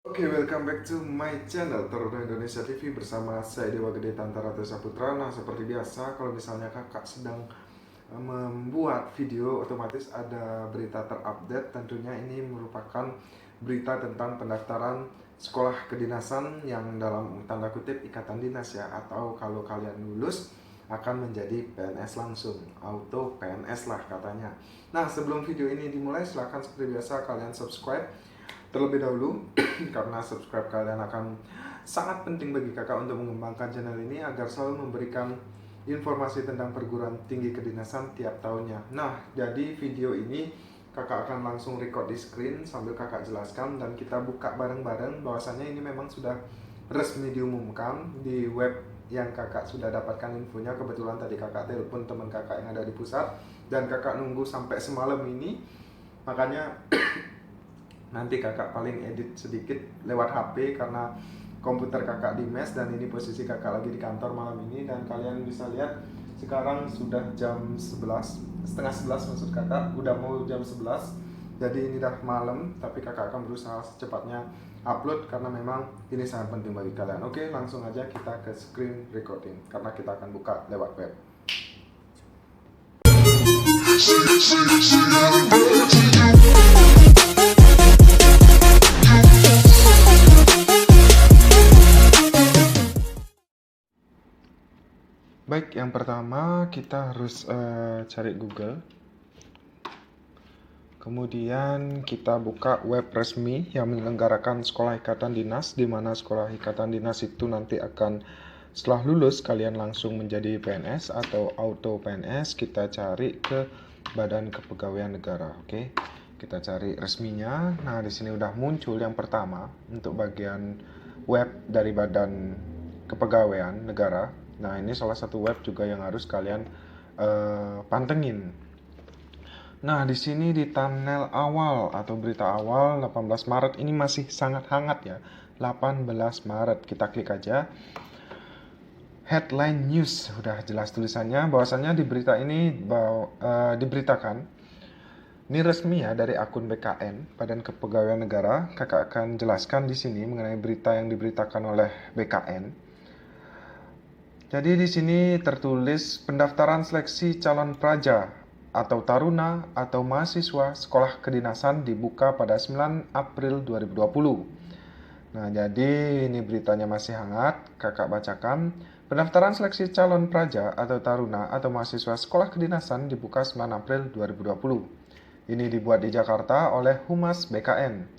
Oke, welcome back to my channel Teruna Indonesia TV bersama saya Dewa Gede Tantara Tesa Putra. Nah, seperti biasa, kalau misalnya kakak sedang membuat video, otomatis ada berita terupdate. Tentunya ini merupakan berita tentang pendaftaran sekolah kedinasan yang dalam tanda kutip ikatan dinas ya, atau kalau kalian lulus akan menjadi PNS langsung, auto PNS lah katanya. Nah, sebelum video ini dimulai, silahkan seperti biasa kalian subscribe terlebih dahulu karena subscribe kalian akan sangat penting bagi kakak untuk mengembangkan channel ini agar selalu memberikan informasi tentang perguruan tinggi kedinasan tiap tahunnya. Nah, jadi video ini kakak akan langsung record di screen sambil kakak jelaskan dan kita buka bareng-bareng bahwasannya ini memang sudah resmi diumumkan di web yang kakak sudah dapatkan infonya. Kebetulan tadi kakak telepon teman kakak yang ada di pusat dan kakak nunggu sampai semalam ini, makanya nanti kakak paling edit sedikit lewat HP karena komputer kakak di mes dan ini posisi kakak lagi di kantor malam ini. Dan kalian bisa lihat sekarang sudah jam 11, setengah 11 maksud kakak, udah mau jam 11. Jadi ini dah malam, tapi kakak akan berusaha secepatnya upload karena memang ini sangat penting bagi kalian. Oke, langsung aja kita ke screen recording karena kita akan buka lewat web. Baik, yang pertama kita harus cari Google. Kemudian kita buka web resmi yang menyelenggarakan sekolah ikatan dinas, di mana sekolah ikatan dinas itu nanti akan setelah lulus kalian langsung menjadi PNS atau auto PNS. Kita cari ke Badan Kepegawaian Negara. Oke. Kita cari resminya. Nah, di sini udah muncul yang pertama untuk bagian web dari Badan Kepegawaian Negara. Nah, ini salah satu web juga yang harus kalian pantengin. Nah, di sini di thumbnail awal atau berita awal 18 Maret ini masih sangat hangat ya. 18 Maret, kita klik aja. Headline news, udah jelas tulisannya bahwasannya di berita ini diberitakan. Ini resmi ya dari akun BKN, Badan Kepegawaian Negara. Kakak akan jelaskan di sini mengenai berita yang diberitakan oleh BKN. Jadi di sini tertulis pendaftaran seleksi calon praja atau taruna atau mahasiswa sekolah kedinasan dibuka pada 9 April 2020. Nah, jadi ini beritanya masih hangat, kakak bacakan. Pendaftaran seleksi calon praja atau taruna atau mahasiswa sekolah kedinasan dibuka 9 April 2020. Ini dibuat di Jakarta oleh Humas BKN.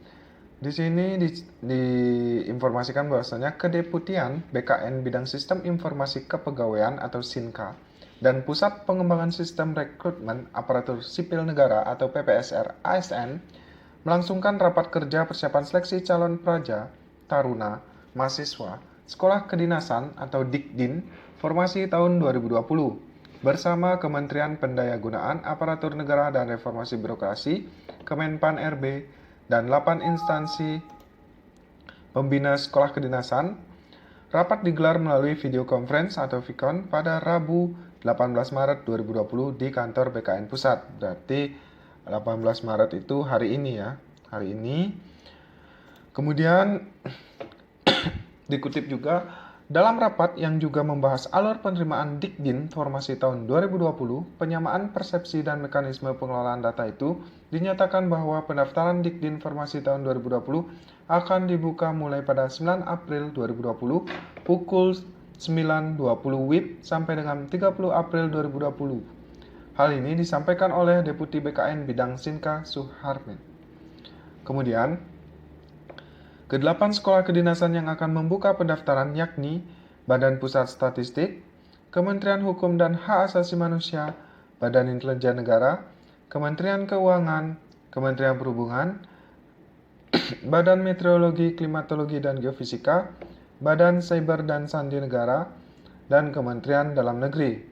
Di sini diinformasikan bahwasanya Kedeputian BKN Bidang Sistem Informasi Kepegawaian atau SINKA dan Pusat Pengembangan Sistem Rekrutmen Aparatur Sipil Negara atau PPSR ASN melangsungkan rapat kerja persiapan seleksi calon praja, taruna, mahasiswa, sekolah kedinasan atau Dikdin formasi tahun 2020 bersama Kementerian Pendayagunaan Aparatur Negara dan Reformasi Birokrasi, Kemenpan RB, dan 8 instansi pembina sekolah kedinasan. Rapat digelar melalui video conference atau VCon pada Rabu 18 Maret 2020 di kantor BKN Pusat. Berarti 18 Maret itu hari ini ya, hari ini. Kemudian dikutip juga, dalam rapat yang juga membahas alur penerimaan Dikdin formasi tahun 2020, penyamaan persepsi dan mekanisme pengelolaan data itu, dinyatakan bahwa pendaftaran Dikdin formasi tahun 2020 akan dibuka mulai pada 9 April 2020 pukul 9.20 WIB sampai dengan 30 April 2020. Hal ini disampaikan oleh Deputi BKN Bidang Sinka Suharmin. Kemudian, ke-8 sekolah kedinasan yang akan membuka pendaftaran yakni Badan Pusat Statistik, Kementerian Hukum dan Hak Asasi Manusia, Badan Intelijen Negara, Kementerian Keuangan, Kementerian Perhubungan, Badan Meteorologi, Klimatologi dan Geofisika, Badan Cyber dan Sandi Negara, dan Kementerian Dalam Negeri.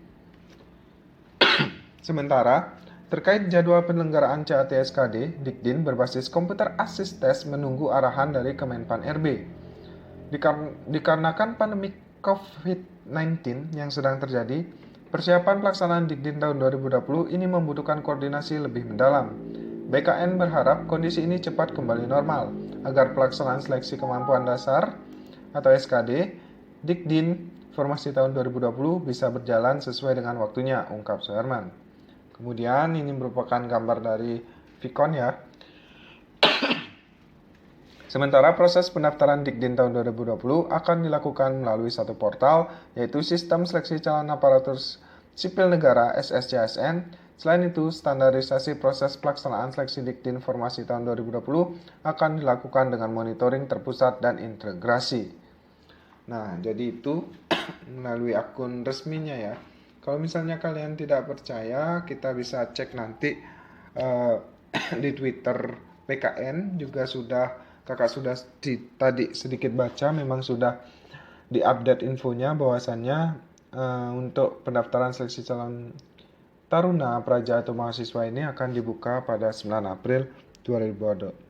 Sementara, terkait jadwal penyelenggaraan CATSKD, Dikdin berbasis komputer assist test menunggu arahan dari Kemenpan RB. Dikarenakan pandemi COVID-19 yang sedang terjadi, persiapan pelaksanaan Dikdin tahun 2020 ini membutuhkan koordinasi lebih mendalam. BKN berharap kondisi ini cepat kembali normal. agar pelaksanaan seleksi kemampuan dasar atau SKD Dikdin Formasi tahun 2020 bisa berjalan sesuai dengan waktunya, ungkap Suherman. Kemudian ini merupakan gambar dari Vicon ya. Sementara proses pendaftaran Dikdin tahun 2020 akan dilakukan melalui satu portal, yaitu Sistem Seleksi Calon Aparatur Sipil Negara (SSCSN). Selain itu, standarisasi proses pelaksanaan seleksi Dikdin Formasi tahun 2020 akan dilakukan dengan monitoring terpusat dan integrasi. Nah, jadi itu melalui akun resminya ya. Kalau misalnya kalian tidak percaya, kita bisa cek nanti di Twitter PKN juga kakak sudah tadi sedikit baca, memang sudah diupdate infonya bahwasannya untuk pendaftaran seleksi calon taruna, praja atau mahasiswa ini akan dibuka pada 9 April 2020.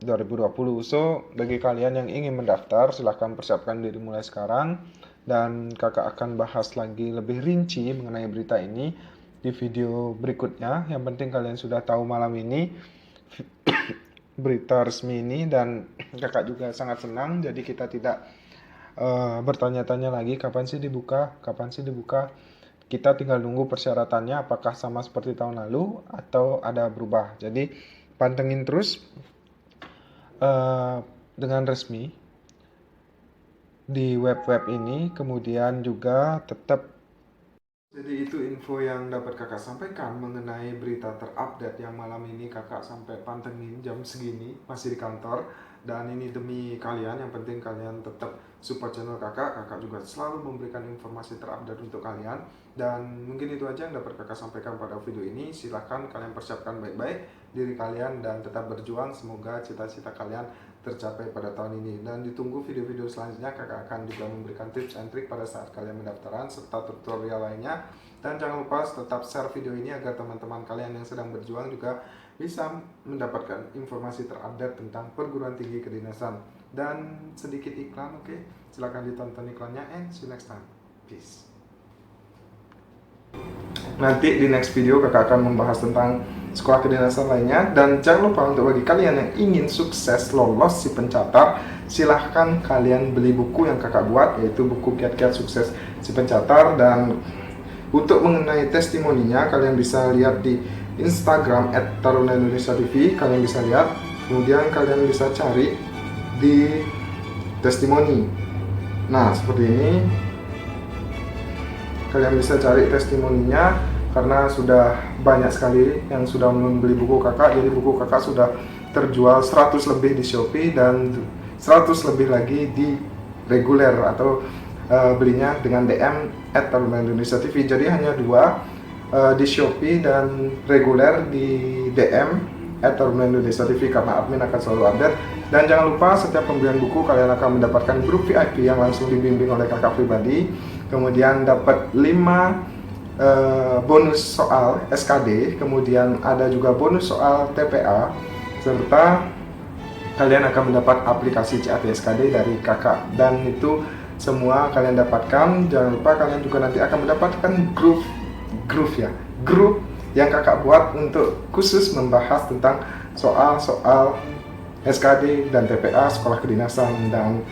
So, bagi kalian yang ingin mendaftar, silahkan persiapkan diri mulai sekarang. Dan kakak akan bahas lagi lebih rinci mengenai berita ini di video berikutnya. Yang penting kalian sudah tahu malam ini berita resmi ini, dan kakak juga sangat senang. Jadi kita tidak bertanya-tanya lagi kapan sih dibuka. Kita tinggal nunggu persyaratannya apakah sama seperti tahun lalu atau ada berubah. Jadi pantengin terus dengan resmi di web-web ini. Kemudian juga tetap, jadi itu info yang dapat kakak sampaikan mengenai berita terupdate yang malam ini kakak sampai pantengin jam segini masih di kantor. Dan ini demi kalian, yang penting kalian tetap support channel kakak juga selalu memberikan informasi terupdate untuk kalian. Dan mungkin itu aja yang dapat kakak sampaikan pada video ini. Silahkan kalian persiapkan baik-baik diri kalian dan tetap berjuang. Semoga cita-cita kalian tercapai pada tahun ini. Dan ditunggu video-video selanjutnya, kakak akan juga memberikan tips and trick pada saat kalian mendaftaran serta tutorial lainnya. Dan jangan lupa tetap share video ini agar teman-teman kalian yang sedang berjuang juga bisa mendapatkan informasi terupdate tentang perguruan tinggi kedinasan. Dan sedikit iklan, oke? Silahkan ditonton iklannya, and see you next time. Peace. Nanti di next video kakak akan membahas tentang sekolah kedinasan lainnya. Dan jangan lupa untuk bagi kalian yang ingin sukses lolos si pencatat, silahkan kalian beli buku yang kakak buat, yaitu buku Kiat-Kiat Sukses Si Pencatat. Dan untuk mengenai testimoninya, kalian bisa lihat di Instagram @taruna_indonesia_tv, kalian bisa lihat. Kemudian kalian bisa cari di testimoni. Nah, seperti ini. Kalian bisa cari testimoninya karena sudah banyak sekali yang sudah membeli buku kakak. Jadi buku kakak sudah terjual 100 lebih di Shopee dan 100 lebih lagi di reguler atau belinya dengan DM @taruna_indonesia_tv. Jadi hanya 2 di Shopee dan reguler di DM @taruna_indonesia_tv karena admin akan selalu update. Dan jangan lupa setiap pembelian buku kalian akan mendapatkan grup VIP yang langsung dibimbing oleh kakak pribadi. Kemudian dapat 5 bonus soal SKD, kemudian ada juga bonus soal TPA, serta kalian akan mendapat aplikasi CAT SKD dari kakak. Dan itu semua kalian dapatkan. Jangan lupa kalian juga nanti akan mendapatkan grup yang kakak buat untuk khusus membahas tentang soal-soal SKD dan TPA sekolah kedinasan. Dan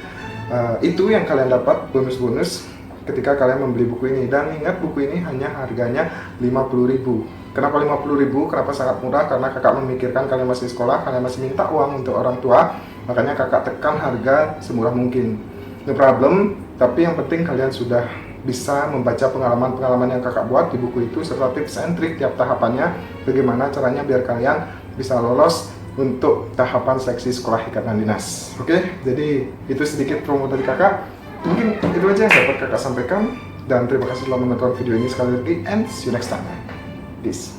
itu yang kalian dapat bonus-bonus ketika kalian membeli buku ini. Dan ingat, buku ini hanya harganya 50.000. Kenapa 50.000? Kenapa sangat murah? Karena kakak memikirkan kalian masih sekolah, kalian masih minta uang untuk orang tua, makanya kakak tekan harga semurah mungkin. No problem, tapi yang penting kalian sudah bisa membaca pengalaman-pengalaman yang kakak buat di buku itu, serta tips and trick tiap tahapannya, bagaimana caranya biar kalian bisa lolos untuk tahapan seleksi sekolah ikatan dinas. Oke, jadi itu sedikit promo dari kakak. Mungkin itu aja yang dapat kakak sampaikan, dan terima kasih telah menonton video ini sekali lagi, and see you next time. Peace.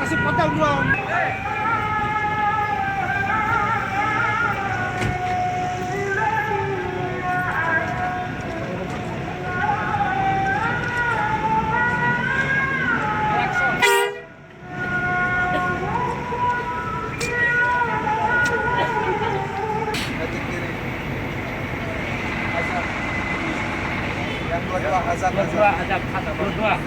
Kasih potong dong. Jackson. Dua-dua ada kata dua-dua.